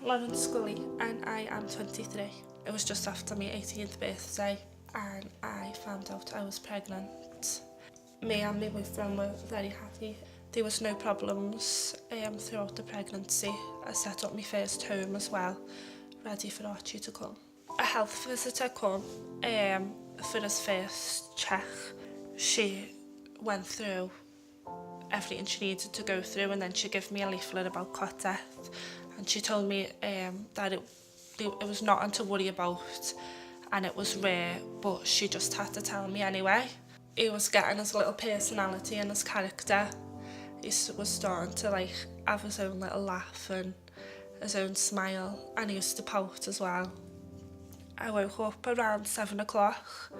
Loren and I am 23. It was just after my 18th birthday and I found out I was pregnant. Me and my boyfriend were very happy. There was no problems throughout the pregnancy. I set up my first home as well, ready for Archie to come. A health visitor come for his first check. She went through everything she needed to go through, and then she gave me a leaflet about cot death, and she told me that it was nothing to worry about and it was rare, but she just had to tell me anyway. He was getting his little personality and his character. He was starting to like have his own little laugh and his own smile, and he used to pout as well. I woke up around 7 o'clock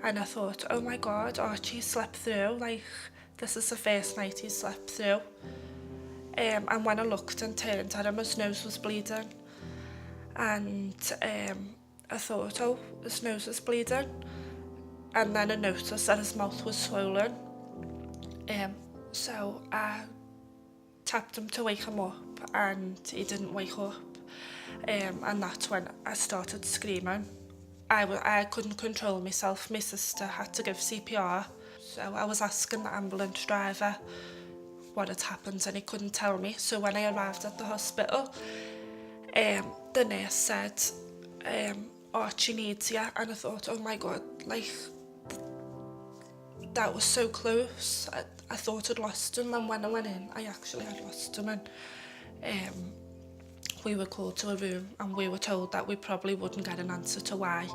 and I thought, oh my God, Archie slept through, like this is the first night he slept through. And when I looked and turned at him, his nose was bleeding. And I thought, oh, his nose is bleeding. And then I noticed that his mouth was swollen. So I tapped him to wake him up and he didn't wake up. And that's when I started screaming. I couldn't control myself. My sister had to give CPR. So I was asking the ambulance driver what had happened and he couldn't tell me. So when I arrived at the hospital, the nurse said, Archie needs you. And I thought, oh my God, like, that was so close. I thought I'd lost him, and when I went in, I actually had lost him. And we were called to a room and we were told that we probably wouldn't get an answer to why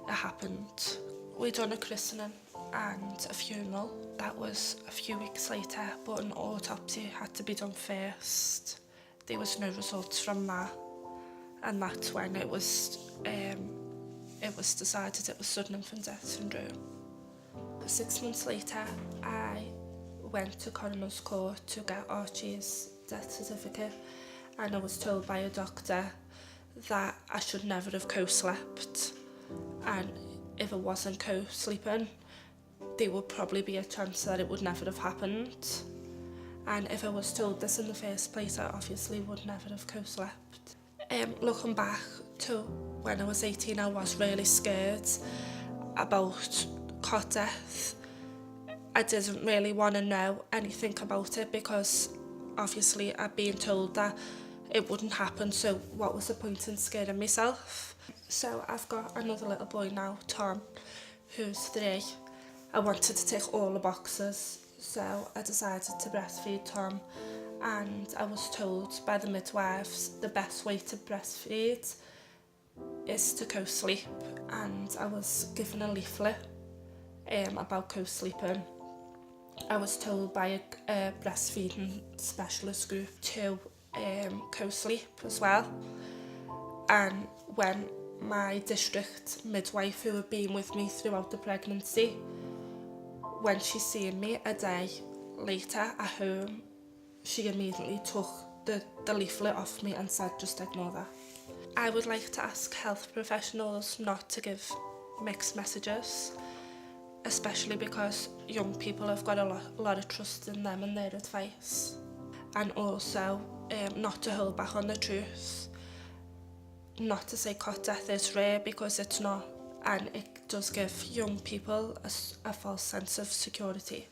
it happened. We'd done a christening and a funeral. That was a few weeks later, but an autopsy had to be done first. There was no results from that, and that's when it was decided it was sudden infant death syndrome. 6 months later, I went to coroner's court to get Archie's death certificate, and I was told by a doctor that I should never have co-slept, and if it wasn't co-sleeping, there would probably be a chance that it would never have happened. And if I was told this in the first place, I obviously would never have co-slept. Looking back to when I was 18, I was really scared about cot death. I didn't really want to know anything about it because obviously I'd been told that it wouldn't happen, so what was the point in scaring myself? So I've got another little boy now, Tom, who's 3. I wanted to tick all the boxes, so I decided to breastfeed Tom, and I was told by the midwives the best way to breastfeed is to co-sleep, and I was given a leaflet about co-sleeping. I was told by a breastfeeding specialist group to co-sleep as well, and when my district midwife, who had been with me throughout the pregnancy, when she seen me a day later at home, she immediately took the leaflet off me and said, just ignore that. I would like to ask health professionals not to give mixed messages, especially because young people have got a lot of trust in them and their advice, and also not to hold back on the truth. Not to say cot death is rare, because it's not, and it does give young people a false sense of security.